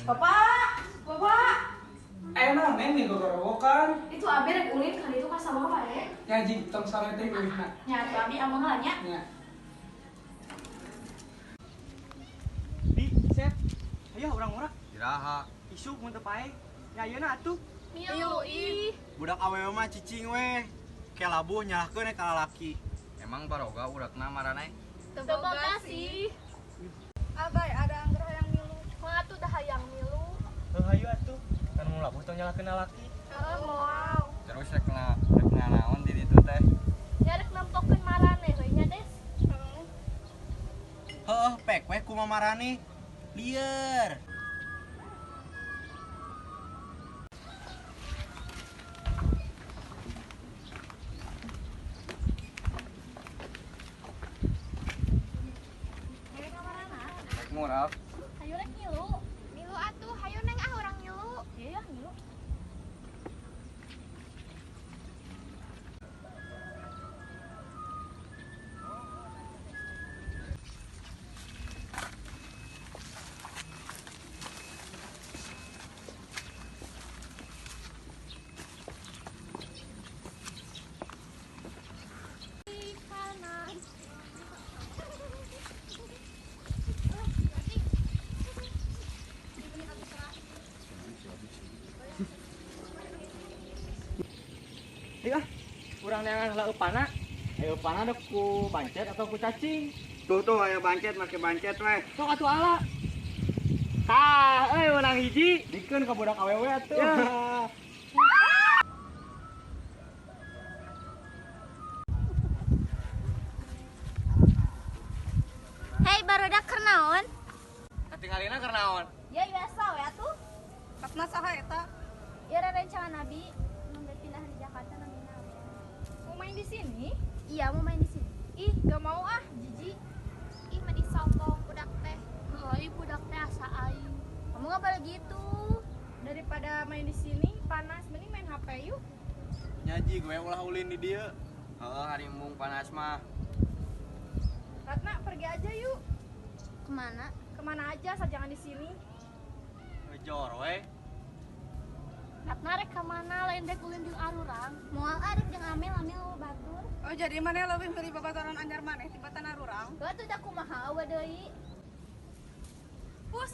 Bapak, bapak. Enak neng nih gogorowokan. Itu abi rek ulin kan itu kan sama apa ya? Ya jing tong sare teh ulihna. Nya itu abi amang ngalanya. Ya. Di, Sep. Ayo orang-orang. Iraha. Isu mun teu pae. Ya ayeuna atuh. Milu ih. Budak awewe mah cicing we. Ke labuh nyalahkeun ka lalaki. Emang baroga urakna maraneh? Terima kasih. Abay, ada anggur yang milu. Mangatu dah hayang milu. Hayu atuh. Kan mun labuh tong nyalahkeun lalaki. Wow. Terus rek naon di ditu teh? Nyarek nempokeun marane we nya Des. Heuh, pek we kumaha marane. Lieur. Nyarek kamarana. Rek murah. Hayu rek milu. Milu atuh, hayu neng ah orang milu. Iya milu. Ayo ah. Urang neangan heula upana. Ayo upana dek ku bancet atau ku cacing. Tuh ayo bancet make bancet we. Sok atuh ala. Tah, menang hiji. Dikeun ka budak awewe atuh. Ya. Hei, barudak keur naon? Katingalina keur naon? Ya biasa we atuh. Kasna saha eta? Ya ada rencana nabi ngambil pindahan di Jakarta namina. Mau main di sini? Iya mau main di sini. Ih, gak mau ah, jijik. Ih, mah disombong budak teh. Heuy budak teh asa aing. Kamu enggak boleh gitu. Daripada main di sini panas, mending main HP yuk. Nyaji gue ulah ulin di dieu. Heuh, harimbung panas mah. Ratna, pergi aja yuk. Kemana? Kemana aja, asal jangan di sini. Ngejor we. Ratna rek ka mana lain dek ulin jeung arurang. Moal arek jeung Amel batur. Oh, jadi mana lebih beri babaturan anyar maneh tibatan arurang? Gak tuh dah kumaha awe deui. Pus.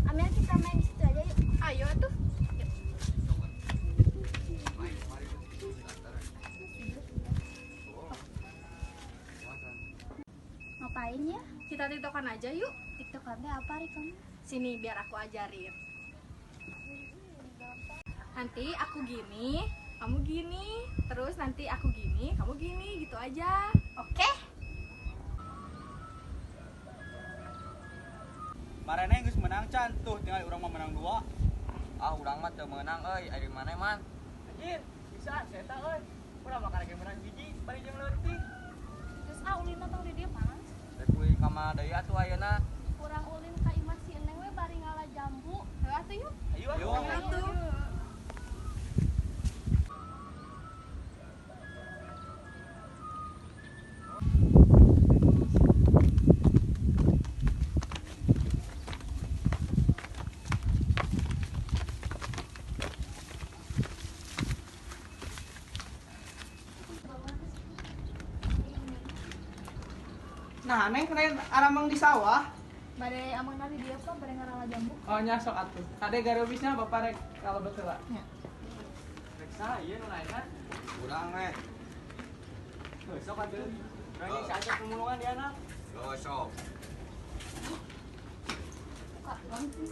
Amel kita main di situ aja yuk. Ayo atuh. Ngapain ya? Kita tiktokan aja yuk. TikTokannya apa Ri kamu? Sini biar aku ajarin. Nanti aku gini, kamu gini, terus nanti aku gini, kamu gini, gitu aja. Oke. Maraneh geus menang can tuh tinggal urang mah menang 2. Ah urang mah teu meunang euy, ari maneh man. Anjir, bisa eta euy. Urang mah karek menang hiji bari jeung leutik. Terus ulin tong di dieu panas. Rek kuy ka mana deui atuh ayeuna. Kurang ulin ka imah si Eneng we bari ngalah jambu. Heuh atuh yuk. Ayo Yo. Atuh. Nah, neng keren aramang di sawah. Bade amang nadi dia kok bade ngalah jambu. Oh nya sok atuh. Kade garobisna bapak rek kalau betul lah. Rek saha ieu nu lainna? Urang we. Heuh, sok atuh. Urang geus ajak pemulungan di anak. Gosok. Kak, langsung.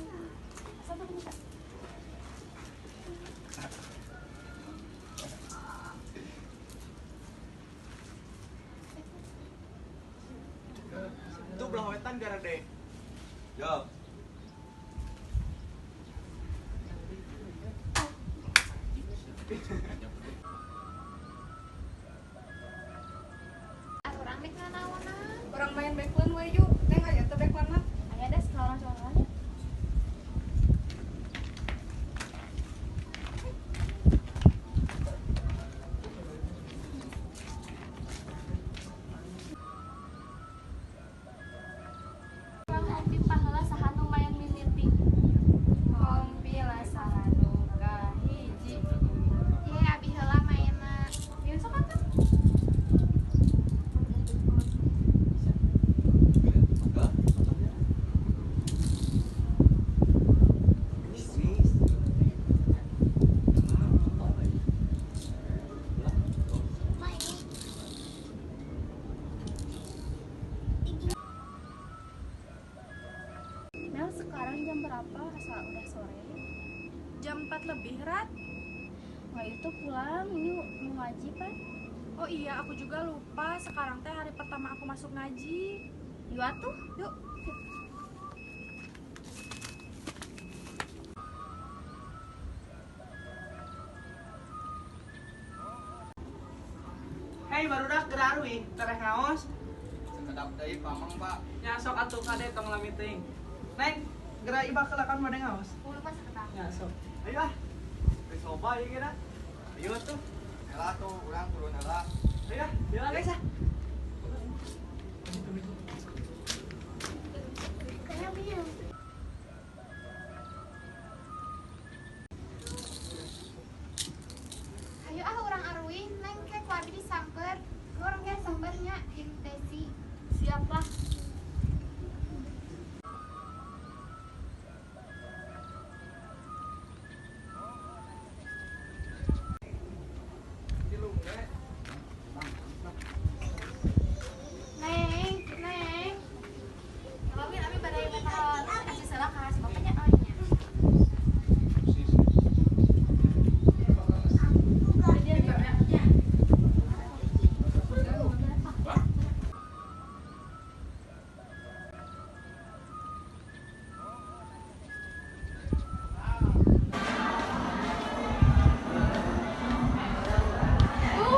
Satu bisa. Itu belah wetan gara deh. Yo. Arurang dek nganaonan. Orang main backland we yuk. Neng aya teh backland mah. Aya des kawan-kawannya. udah sore. Jam 4 lebih, Rat. Nggak itu pulang, ini mau ngaji kan? Oh iya, aku juga lupa. Sekarang teh hari pertama aku masuk ngaji. Yuk atuh. Yuk. Hei barudak gerarui, tereh ngaos. Sekedap deui pamang, Pak. Nya sok atuh kade tong meeting. Neng, gerak iba kelakan pada ngaos. Udah pas ketang. Ya sok. Ayo ah. Geus loba ieu kira. Ayo tuh. Ela tuh urang turun ela. Ayo ah, jalan guys ah. Kayak bieu. Ayo ah orang Arwi, neng kayak ku abi disamper. Ku orang kayak sampernya Desi. Siapa? Neng, neng. Kalau abi badai metal kasih salah kasih bapaknya awalnya.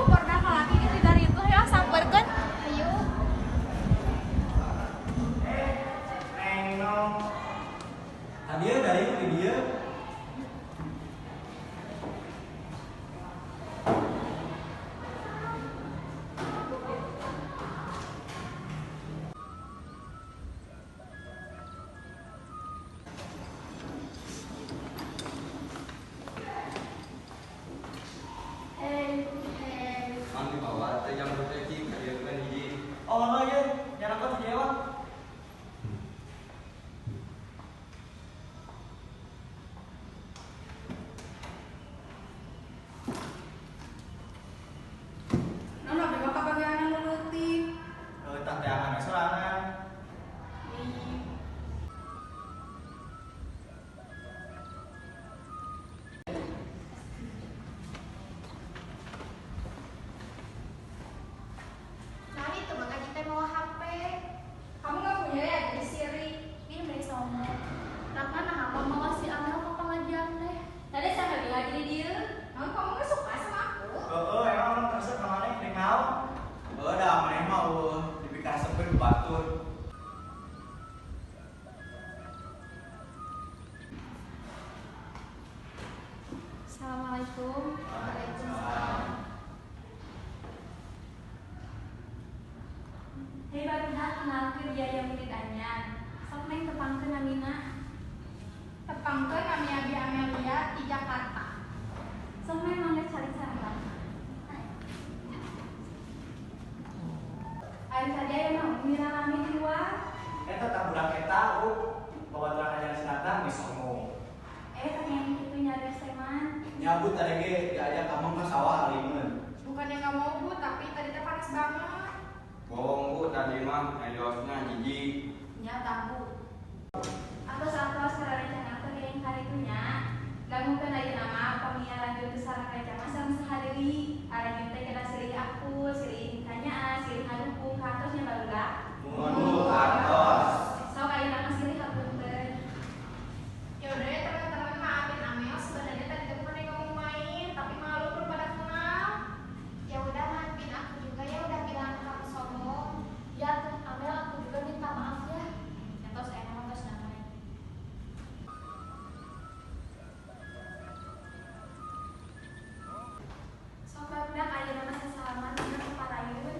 Pernah lagi gitu dari itu ya samperkeun. Ayo. Dia dari dia. Mang dibawa teh jam teh cing ka dieu kan hiji. Oh, no ya. Nyana kau jewa. Nona bega kabagian leutik. Tak teangan sorangan. Tadi tuh Mang Aji teh bawa HP. Kamu nggak punya ya jadi Siri. Ini dari sombong. Nah hamba mau si Amel ke pengajian teh. Tadi saya lagi di dia. Namun kamu nggak suka sama aku? Oh, emang orang tersebut kemana nih naon? Oh, dah mana mau dipikir sampai batur. Assalamualaikum. Hei barudak kenalkeun dia yang murid anyar. Sok neng tepangkeun namina. Tepangkeun kami Abi Amelia di Jakarta. Sok neng mangga cari sarang. Ari tadi aya mah mira rame di luar. Eta tak budak eta, bawa terang aja sinatang geus ngomong. Pengen kitu nyari seman. Nyabut tadi ge diajak kamu ke sawah halimeun. Bukannya nggak mau bu, tapi tadi teh panas banget. Bohong Bu tadi mah ayosna hiji. Nya tahu. Atos rencana teh yang hari itunya. Ganggukeun ayeuna nama pamiaran jeung besar kaca mah sareng sahadiri. Arajun teh kada silih aku, silih tanyaan, silih ngadukung katosnya barudak. Mundur atos. Sok ayeuna mah silih hapunten. Ya udah ya teman-teman maafin Amel sebenarnya tadi tuh bukan yang mau main tapi malu belum pada kenal. Ya udah maafin aku juga ya udah bilang kamu sombong. Ya tuh Amel aku juga minta maaf ya. Entos enak entos namanya. Sok barudak ayeuna mah sasalaman dina keparayun.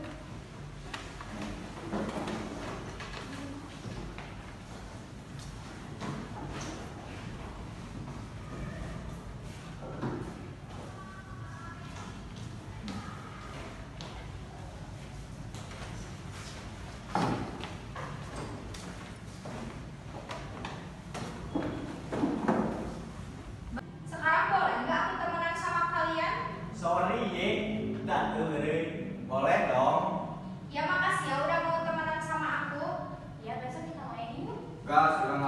Sekarang boleh nggak aku temenan sama kalian? Sorry ye, dan boleh dong. Ya makasih ya udah mau temenan sama aku. Ya besok kita main yuk. Gas urang